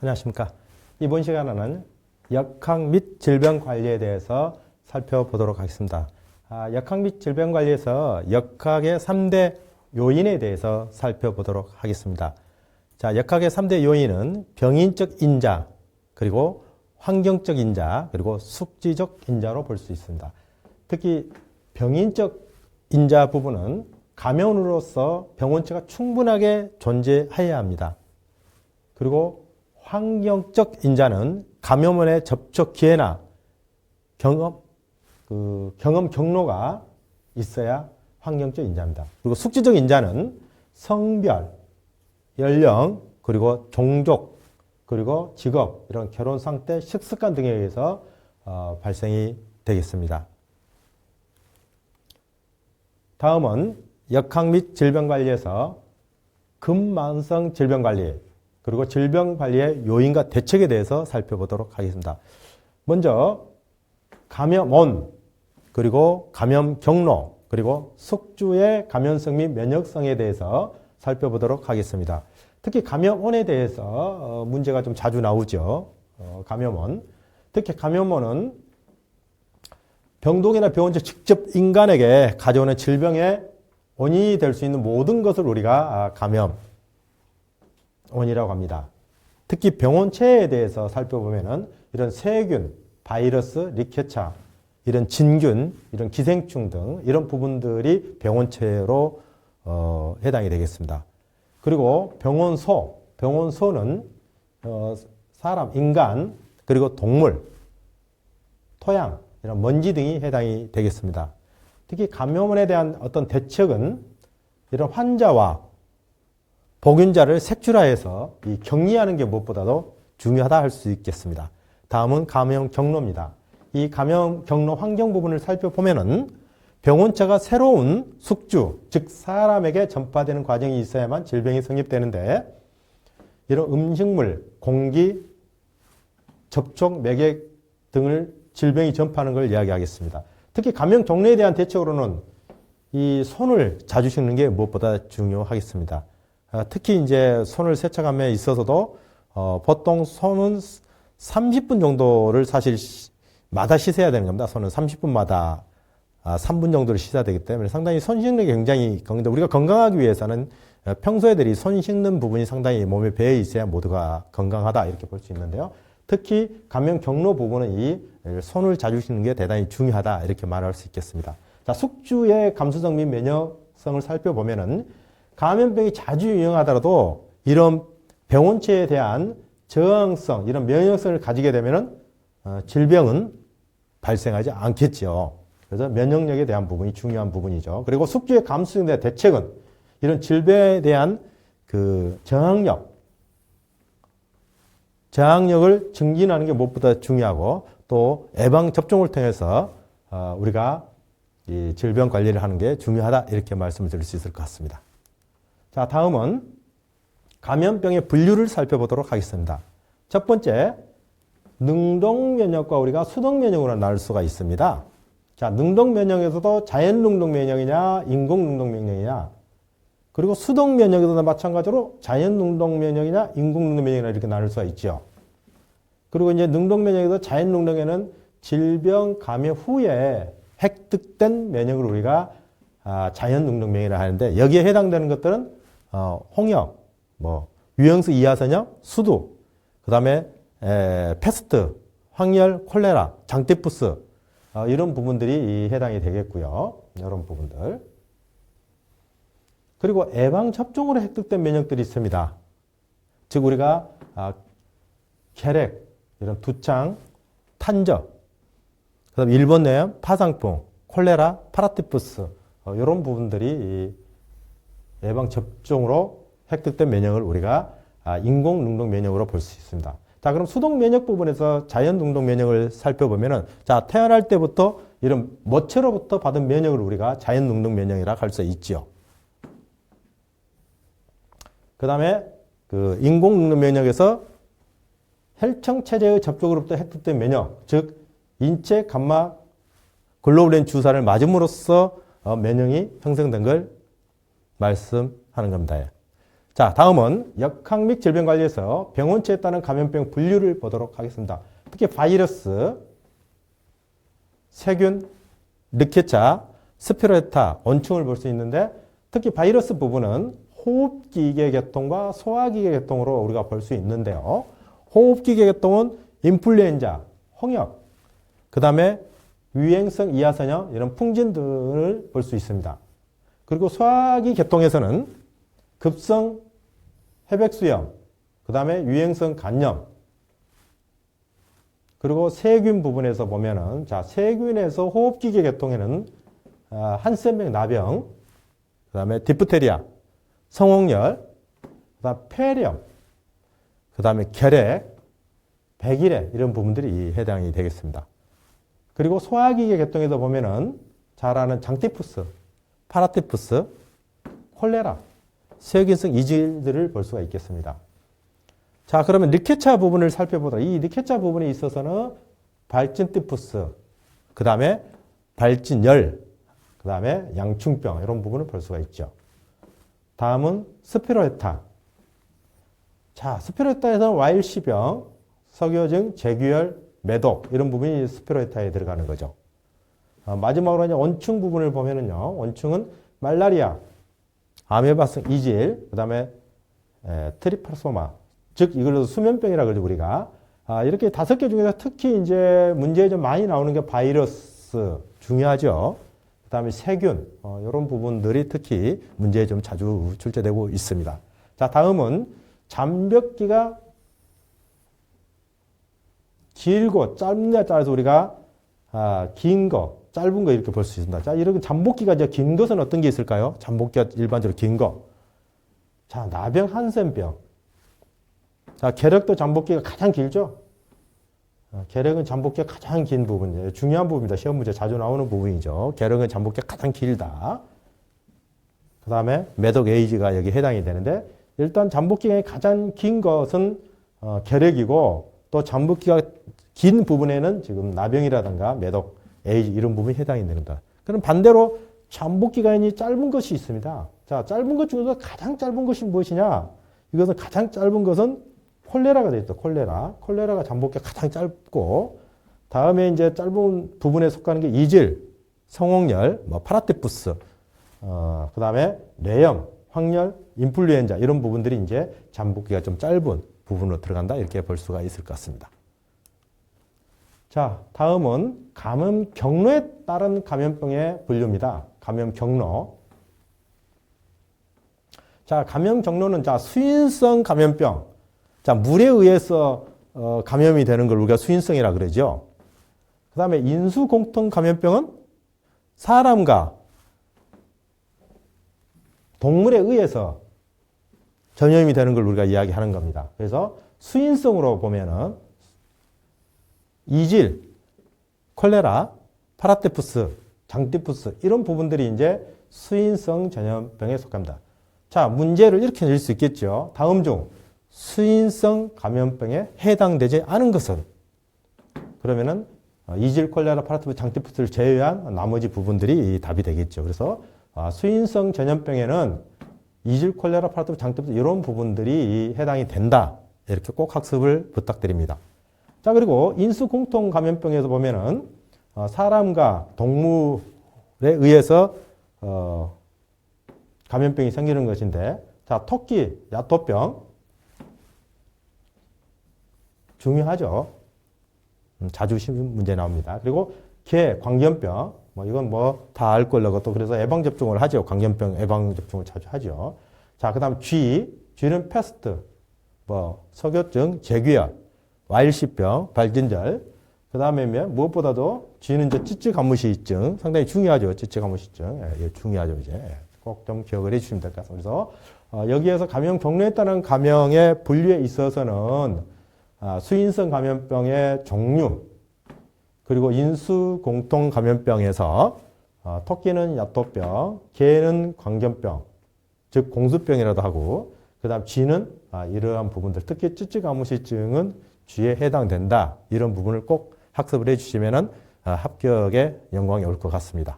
안녕하십니까. 이번 시간에는 역학 및 질병 관리에 대해서 살펴보도록 하겠습니다. 역학 및 질병 관리에서 역학의 3대 요인에 대해서 살펴보도록 하겠습니다. 자, 역학의 3대 요인은 병인적 인자, 그리고 환경적 인자, 그리고 숙지적 인자로 볼 수 있습니다. 특히 병인적 인자 부분은 감염으로서 병원체가 충분하게 존재해야 합니다. 그리고 환경적 인자는 감염원의 접촉 기회나 경험 경로가 있어야 환경적 인자입니다. 그리고 숙지적 인자는 성별, 연령, 그리고 종족, 그리고 직업, 이런 결혼 상태, 식습관 등에 의해서 발생이 되겠습니다. 다음은 역학 및 질병관리에서 근만성 질병관리, 그리고 질병관리의 요인과 대책에 대해서 살펴보도록 하겠습니다. 먼저 감염원, 그리고 감염 경로, 그리고 숙주의 감염성 및 면역성에 대해서 살펴보도록 하겠습니다. 특히 감염원에 대해서 문제가 좀 자주 나오죠. 감염원. 특히 감염원은 병동이나 병원체 직접 인간에게 가져오는 질병의 원인이 될 수 있는 모든 것을 우리가 감염원이라고 합니다. 특히 병원체에 대해서 살펴보면은 이런 세균, 바이러스, 리케차, 이런 진균, 이런 기생충 등 이런 부분들이 병원체로 해당이 되겠습니다. 그리고 병원소는 사람, 인간, 그리고 동물, 토양, 이런 먼지 등이 해당이 되겠습니다. 특히 감염원에 대한 어떤 대책은 이런 환자와 복균자를 색출하여서 이 격리하는 게 무엇보다도 중요하다 할 수 있겠습니다. 다음은 감염 경로입니다. 이 감염 경로 환경 부분을 살펴보면은 병원체가 새로운 숙주, 즉 사람에게 전파되는 과정이 있어야만 질병이 성립되는데, 이런 음식물, 공기, 접촉, 매개 등을 질병이 전파하는 걸 이야기하겠습니다. 특히 감염 경로에 대한 대책으로는 이 손을 자주 씻는 게 무엇보다 중요하겠습니다. 특히 이제 손을 세척함에 있어서도 보통 손은 30분 정도를 사실 마다 씻어야 되는 겁니다. 손은 30분마다 3분 정도를 씻어야 되기 때문에 상당히 손 씻는 게 굉장히 건강한데, 우리가 건강하기 위해서는 평소에들이 손 씻는 부분이 상당히 몸에 배어 있어야 모두가 건강하다 이렇게 볼 수 있는데요. 특히 감염 경로 부분은 이 손을 자주 씻는 게 대단히 중요하다 이렇게 말할 수 있겠습니다. 자, 숙주의 감수성 및 면역성을 살펴보면은 감염병이 자주 유행하더라도 이런 병원체에 대한 저항성, 이런 면역성을 가지게 되면은 질병은 발생하지 않겠죠. 그래서 면역력에 대한 부분이 중요한 부분이죠. 그리고 숙주의 감수성에 대한 대책은 이런 질병에 대한 그 저항력을 증진하는 게 무엇보다 중요하고, 또 예방 접종을 통해서 우리가 이 질병 관리를 하는 게 중요하다 이렇게 말씀을 드릴 수 있을 것 같습니다. 자, 다음은 감염병의 분류를 살펴보도록 하겠습니다. 첫 번째, 능동면역과 우리가 수동면역으로 나눌 수가 있습니다. 자, 능동면역에서도 자연능동면역이냐 인공능동면역이냐, 그리고 수동면역에서도 마찬가지로 자연능동면역이냐 인공능동면역이냐 이렇게 나눌 수가 있죠. 그리고 이제 능동면역에서 자연능동에는 질병 감염 후에 획득된 면역을 우리가 자연능동면역이라 하는데, 여기에 해당되는 것들은 홍역, 유형수 이하선역, 수두, 그 다음에 패스트, 황열, 콜레라, 장티푸스, 이런 부분들이 해당이 되겠고요. 이런 부분들. 그리고 예방접종으로 획득된 면역들이 있습니다. 즉 우리가 혈액, 이런 두창, 탄저, 그 다음에 일본뇌염, 파상풍, 콜레라, 파라티푸스, 이런 부분들이 예방접종으로 획득된 면역을 우리가 인공능동 면역으로 볼 수 있습니다. 자, 그럼 수동 면역 부분에서 자연 능동 면역을 살펴보면은, 자, 태어날 때부터 이런 모체로부터 받은 면역을 우리가 자연 능동 면역이라고 할 수 있죠. 그 다음에 그 인공 능동 면역에서 혈청 체제의 접촉으로부터 획득된 면역, 즉 인체 감마 글로불린 주사를 맞음으로써 면역이 형성된 걸 말씀하는 겁니다. 자, 다음은 역학 및 질병관리에서 병원체에 따른 감염병 분류를 보도록 하겠습니다. 특히 바이러스, 세균, 르케차, 스피로에타, 원충을 볼 수 있는데 특히 바이러스 부분은 호흡기계 계통과 소화기계 계통으로 우리가 볼 수 있는데요. 호흡기계 계통은 인플루엔자, 홍역, 그 다음에 유행성 이하선형 이런 풍진 등을 볼 수 있습니다. 그리고 소화기 계통에서는 급성 회백수염, 그 다음에 유행성 간염, 그리고 세균 부분에서 보면은, 자, 세균에서 호흡기계 계통에는 한센병 나병, 그 다음에 디프테리아, 성홍열, 그 다음 폐렴, 그 다음에 결핵, 백일해 이런 부분들이 해당이 되겠습니다. 그리고 소화기계 계통에서 보면은 잘 아는 장티푸스, 파라티푸스, 콜레라, 세균성 이질들을 볼 수가 있겠습니다. 자, 그러면 르케차 부분을 살펴보도록. 이 르케차 부분에 있어서는 발진티푸스, 그 다음에 발진열, 그 다음에 양충병 이런 부분을 볼 수가 있죠. 다음은 스피로에타. 자, 스피로에타에서는 와일시병, 석유증, 재규열, 매독 이런 부분이 스피로에타에 들어가는 거죠. 마지막으로 이제 원충 부분을 보면은요, 원충은 말라리아, 아메바성 이질, 그 다음에 트리파소마, 즉 이걸로 수면병이라 그러죠 우리가. 이렇게 5개 중에서 특히 이제 문제에 좀 많이 나오는 게 바이러스 중요하죠. 그 다음에 세균, 이런 부분들이 특히 문제에 좀 자주 출제되고 있습니다. 자, 다음은 잠벽기가 길고 짧냐에 따라서 우리가 긴 거, 짧은 거 이렇게 볼 수 있습니다. 자, 이렇게 잠복기가 이제 긴 것은 어떤 게 있을까요? 잠복기가 일반적으로 긴 거. 자, 나병, 한센병. 자, 결핵도 잠복기가 가장 길죠? 결핵은 잠복기가 가장 긴 부분이에요. 중요한 부분입니다. 시험 문제 자주 나오는 부분이죠. 결핵은 잠복기가 가장 길다. 그 다음에 매독 에이즈가 여기 해당이 되는데 일단 잠복기가 가장 긴 것은 결핵이고 또 잠복기가 긴 부분에는 지금 나병이라든가 매독, 에이즈 이런 부분이 해당이 됩니다. 그럼 반대로 잠복기간이 짧은 것이 있습니다. 자, 짧은 것 중에서 가장 짧은 것이 무엇이냐? 이것은 가장 짧은 것은 콜레라가 되겠죠. 콜레라. 콜레라가 잠복기가 가장 짧고 다음에 이제 짧은 부분에 속하는 게 이질, 성홍열, 파라티푸스, 그 다음에 뇌염, 황열, 인플루엔자 이런 부분들이 이제 잠복기가 좀 짧은 부분으로 들어간다 이렇게 볼 수가 있을 것 같습니다. 자, 다음은 감염 경로에 따른 감염병의 분류입니다. 감염 경로. 자, 감염 경로는 자, 수인성 감염병. 자, 물에 의해서 감염이 되는 걸 우리가 수인성이라 그러죠. 그 다음에 인수공통 감염병은 사람과 동물에 의해서 전염이 되는 걸 우리가 이야기하는 겁니다. 그래서 수인성으로 보면은 이질, 콜레라, 파라티푸스, 장티푸스 이런 부분들이 이제 수인성 전염병에 속합니다. 자, 문제를 이렇게 낼 수 있겠죠. 다음 중 수인성 감염병에 해당되지 않은 것은 그러면은 이질, 콜레라, 파라티푸스, 장티푸스를 제외한 나머지 부분들이 답이 되겠죠. 그래서 수인성 전염병에는 이질, 콜레라, 파라티푸스, 장티푸스 이런 부분들이 해당이 된다. 이렇게 꼭 학습을 부탁드립니다. 자, 그리고 인수공통 감염병에서 보면은 사람과 동물에 의해서 감염병이 생기는 것인데, 자, 토끼, 야토병 중요하죠. 자주 시험 문제 나옵니다. 그리고 개, 광견병, 이건 다 알 걸로 또 그래서 예방접종을 하죠. 광견병 예방접종을 자주 하죠. 자, 그 다음 쥐는 패스트, 석유증, 재규열, 와일시병, 발진절. 그 다음에 무엇보다도 쥐는 이제 찌찌가무시증 상당히 중요하죠. 찌찌가무시증. 예, 중요하죠. 이제 꼭 좀 기억을 해주시면 될 것 같습니다. 그래서 여기에서 감염 경로에 따른 감염의 분류에 있어서는 수인성 감염병의 종류 그리고 인수 공통 감염병에서 토끼는 야토병, 개는 광견병, 즉 공수병이라도 하고 그 다음 쥐는 이러한 부분들 특히 찌찌가무시증은 쥐에 해당된다. 이런 부분을 꼭 학습을 해주시면 합격의 영광이 올 것 같습니다.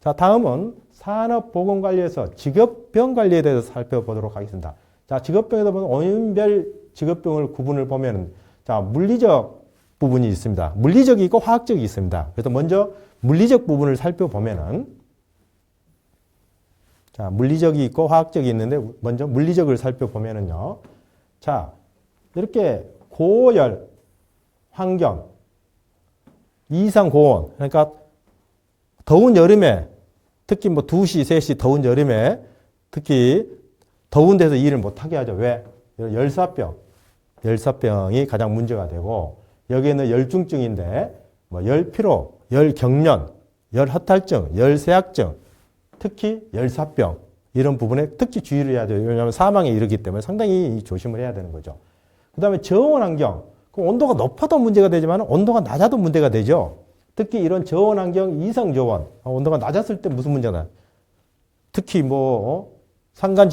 자, 다음은 산업보건관리에서 직업병 관리에 대해서 살펴보도록 하겠습니다. 자, 직업병에다 보면 원인별 직업병을 구분을 보면, 자, 물리적 부분이 있습니다. 물리적이 있고 화학적이 있습니다. 그래서 먼저 물리적 부분을 살펴보면은, 자, 물리적이 있고 화학적이 있는데, 먼저 물리적을 살펴보면은요. 자, 이렇게 고열 환경, 이상 고온, 그러니까 더운 여름에, 특히 뭐 2시, 3시 더운 여름에, 특히 더운 데서 일을 못하게 하죠. 왜? 열사병이 가장 문제가 되고, 여기에는 열중증인데, 뭐 열피로, 열경련, 열허탈증, 열쇠약증, 특히 열사병, 이런 부분에 특히 주의를 해야 돼요. 왜냐하면 사망에 이르기 때문에 상당히 조심을 해야 되는 거죠. 그 다음에 저온 환경, 온도가 높아도 문제가 되지만 온도가 낮아도 문제가 되죠. 특히 이런 저온 환경, 이상 저온, 온도가 낮았을 때 무슨 문제가 나요? 특히 뭐 산간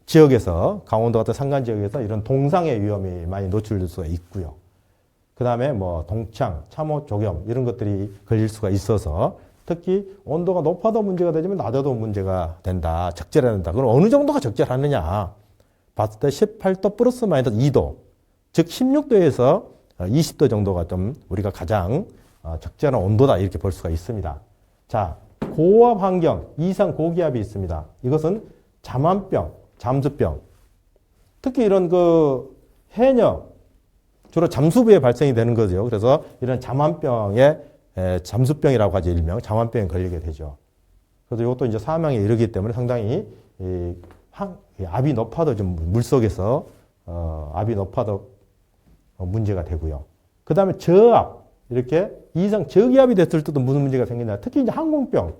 지역에서, 강원도 같은 산간 지역에서 이런 동상의 위험이 많이 노출될 수가 있고요. 그 다음에 뭐 동창, 참호, 조겸 이런 것들이 걸릴 수가 있어서 특히 온도가 높아도 문제가 되지만 낮아도 문제가 된다. 적절해야 된다. 그럼 어느 정도가 적절하느냐? 봤을 때 18도 플러스 마이너스 2도, 즉 16도에서 20도 정도가 좀 우리가 가장 적절한 온도다 이렇게 볼 수가 있습니다. 자, 고압 환경, 이상 고기압이 있습니다. 이것은 잠안병, 잠수병, 특히 이런 그 해녀, 주로 잠수부에 발생이 되는 거죠. 그래서 이런 잠안병에 잠수병이라고 하죠. 일명 잠안병에 걸리게 되죠. 그래서 이것도 이제 사망에 이르기 때문에 상당히 압이 높아도 좀 물속에서 압이 높아도 문제가 되고요. 그 다음에 저압, 이렇게 이상 저기압이 됐을 때도 무슨 문제가 생긴다. 특히 이제 항공병,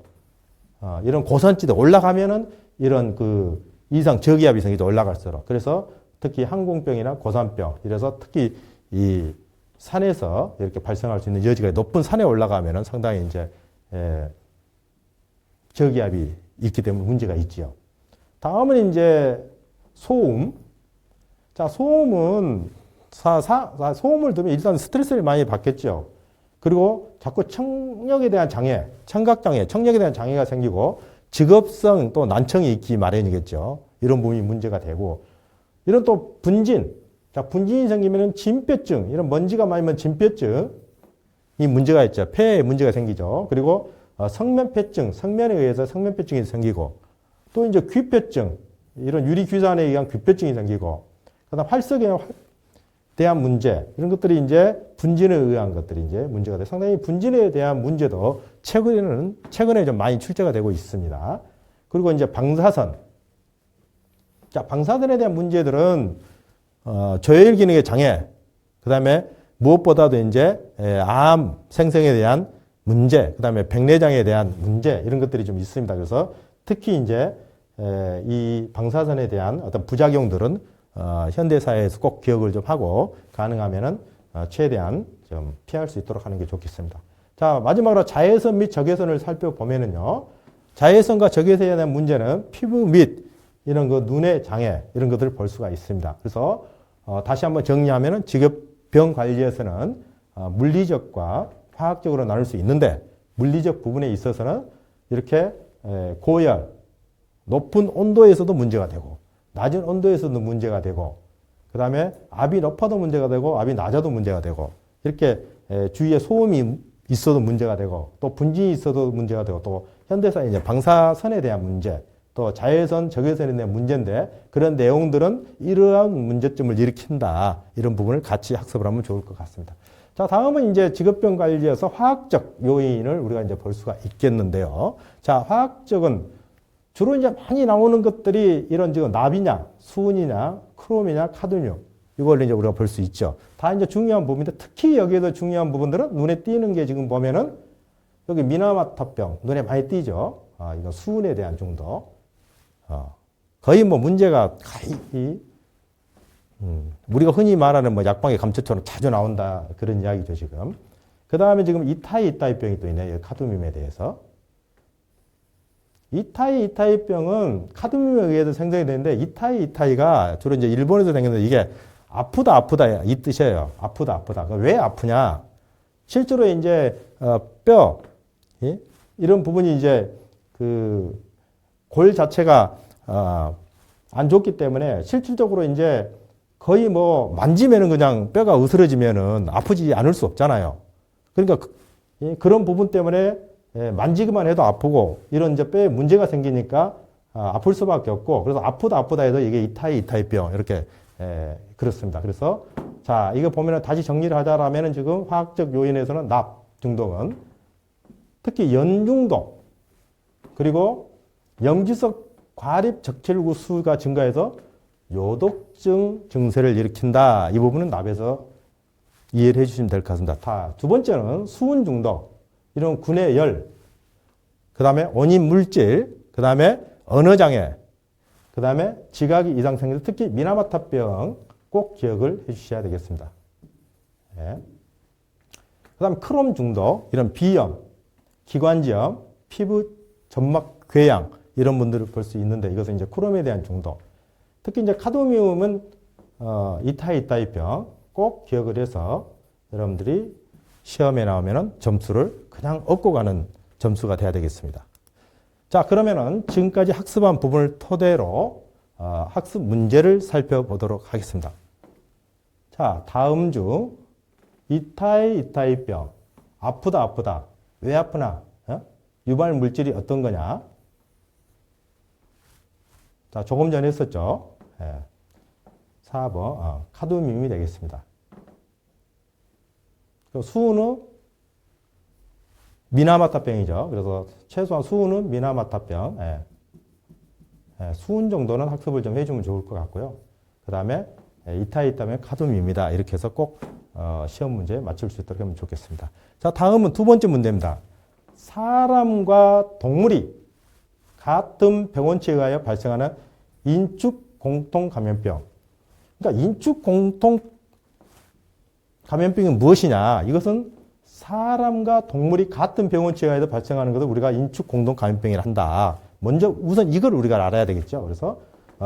이런 고산지대 올라가면은 이런 그 이상 저기압이 생기죠. 올라갈수록. 그래서 특히 항공병이나 고산병, 이래서 특히 이 산에서 이렇게 발생할 수 있는 여지가 높은 산에 올라가면은 상당히 이제 저기압이 있기 때문에 문제가 있지요. 다음은 이제 소음. 자, 소음은 소음을 들으면 일단 스트레스를 많이 받겠죠. 그리고 자꾸 청력에 대한 장애, 청각장애, 청력에 대한 장애가 생기고 직업성 또 난청이 있기 마련이겠죠. 이런 부분이 문제가 되고, 이런 또 분진. 자, 분진이 생기면은 진폐증, 이런 먼지가 많으면 진폐증, 이 문제가 있죠. 폐에 문제가 생기죠. 그리고 성면폐증, 성면에 의해서 성면폐증이 생기고, 또 이제 귀폐증, 이런 유리귀산에 의한 귀폐증이 생기고, 그다음 활석에 대한 문제, 이런 것들이 이제 분진에 의한 것들이 이제 문제가 돼. 상당히 분진에 대한 문제도 최근에 좀 많이 출제가 되고 있습니다. 그리고 이제 방사선. 자, 방사선에 대한 문제들은 조혈 기능의 장애, 그 다음에 무엇보다도 이제 암 생성에 대한 문제, 그 다음에 백내장에 대한 문제, 이런 것들이 좀 있습니다. 그래서 특히 이제 이 방사선에 대한 어떤 부작용들은 현대사회에서 꼭 기억을 좀 하고 가능하면은 최대한 좀 피할 수 있도록 하는 게 좋겠습니다. 자, 마지막으로 자외선 및 적외선을 살펴보면은요, 자외선과 적외선에 대한 문제는 피부 및 이런 그 눈의 장애, 이런 것들을 볼 수가 있습니다. 그래서 다시 한번 정리하면은 직업병 관리에서는 물리적과 화학적으로 나눌 수 있는데, 물리적 부분에 있어서는 이렇게 고열, 높은 온도에서도 문제가 되고, 낮은 온도에서도 문제가 되고, 그 다음에 압이 높아도 문제가 되고, 압이 낮아도 문제가 되고, 이렇게 주위에 소음이 있어도 문제가 되고, 또 분진이 있어도 문제가 되고, 또 현대사의 이제 방사선에 대한 문제, 또 자외선, 적외선에 대한 문제인데, 그런 내용들은 이러한 문제점을 일으킨다. 이런 부분을 같이 학습을 하면 좋을 것 같습니다. 자, 다음은 이제 직업병 관리에서 화학적 요인을 우리가 이제 볼 수가 있겠는데요. 자, 화학적은 주로 이제 많이 나오는 것들이 이런 지금 납이냐, 수은이냐, 크롬이냐, 카드뮴, 이걸 이제 우리가 볼 수 있죠. 다 이제 중요한 부분인데, 특히 여기에서 중요한 부분들은 눈에 띄는 게 지금 보면은 여기 미나마타병 눈에 많이 띄죠. 이건 수은에 대한 정도. 거의 뭐 문제가 거의 우리가 흔히 말하는 뭐 약방의 감초처럼 자주 나온다, 그런 이야기죠 지금. 그 다음에 지금 이타이병이 또 있네요. 카드뮴에 대해서. 이타이병은 카드뮴에 의해서 생성이 되는데, 이타이가 주로 이제 일본에서 생겼는데, 이게 아프다 이 뜻이에요. 아프다. 왜 아프냐? 실제로 이제 뼈, 이런 부분이 이제 그 골 자체가 안 좋기 때문에 실질적으로 이제 거의 뭐 만지면은 그냥 뼈가 으스러지면은 아프지 않을 수 없잖아요. 그러니까 그런 부분 때문에 만지기만 해도 아프고 이런 이제 뼈에 문제가 생기니까 아플 수밖에 없고, 그래서 아프다 해도 이게 이타이병 이렇게 그렇습니다. 그래서 자, 이거 보면은 다시 정리를 하자라면은 지금 화학적 요인에서는 납 중독은 특히 연 중독 그리고 염기석 과립 적혈구 수가 증가해서 요독증 증세를 일으킨다. 이 부분은 납에서 이해를 해주시면 될 것 같습니다. 두 번째는 수은 중독, 이런 군의 열, 그 다음에 원인 물질, 그 다음에 언어장애, 그 다음에 지각이 이상 생겨서 특히 미나마타병 꼭 기억을 해주셔야 되겠습니다. 네. 그 다음에 크롬 중독, 이런 비염, 기관지염, 피부 점막 궤양 이런 분들을 볼 수 있는데, 이것은 이제 크롬에 대한 중독. 특히 이제 카드미움은 이타이병 꼭 기억을 해서 여러분들이 시험에 나오면은 점수를 그냥 얻고 가는 점수가 돼야 되겠습니다. 자, 그러면은 지금까지 학습한 부분을 토대로 학습 문제를 살펴보도록 하겠습니다. 자, 다음 중 이타이병 아프다 왜 아프나? 유발 물질이 어떤 거냐? 자, 조금 전에 했었죠. 4번 카드뮴이 되겠습니다. 수은은 미나마타병이죠. 그래서 최소한 수은은 미나마타병. 수은 정도는 학습을 좀 해주면 좋을 것 같고요. 그 다음에 이타이타면 카드뮴입니다. 이렇게 해서 꼭 시험 문제에 맞출 수 있도록 하면 좋겠습니다. 자, 다음은 두 번째 문제입니다. 사람과 동물이 같은 병원체에 의하여 발생하는 인축 공통 감염병. 그러니까 인축 공통 감염병은 무엇이냐? 이것은 사람과 동물이 같은 병원체에 의해서 발생하는 것을 우리가 인축 공통 감염병이라 한다. 먼저 우선 이걸 우리가 알아야 되겠죠. 그래서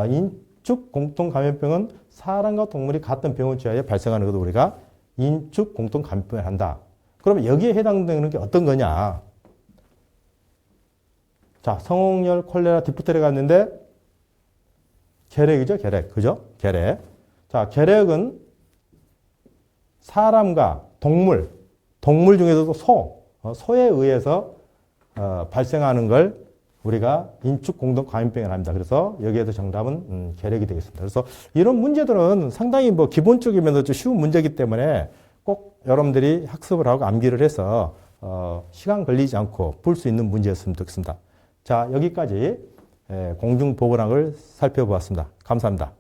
인축 공통 감염병은 사람과 동물이 같은 병원체에 의해 발생하는 것을 우리가 인축 공통 감염병을 한다. 그러면 여기에 해당되는 게 어떤 거냐? 자, 성홍열, 콜레라, 디프테리아가 있는데 결핵이죠, 결핵. 그죠? 결핵. 자, 결핵은 사람과 동물 중에서도 소에 의해서 발생하는 걸 우리가 인축 공동 감염병이라고 합니다. 그래서 여기에도 정답은 결핵이 되겠습니다. 그래서 이런 문제들은 상당히 뭐 기본적이면서 좀 쉬운 문제이기 때문에 꼭 여러분들이 학습을 하고 암기를 해서 시간 걸리지 않고 풀 수 있는 문제였으면 좋겠습니다. 자, 여기까지 공중보건학을 살펴보았습니다. 감사합니다.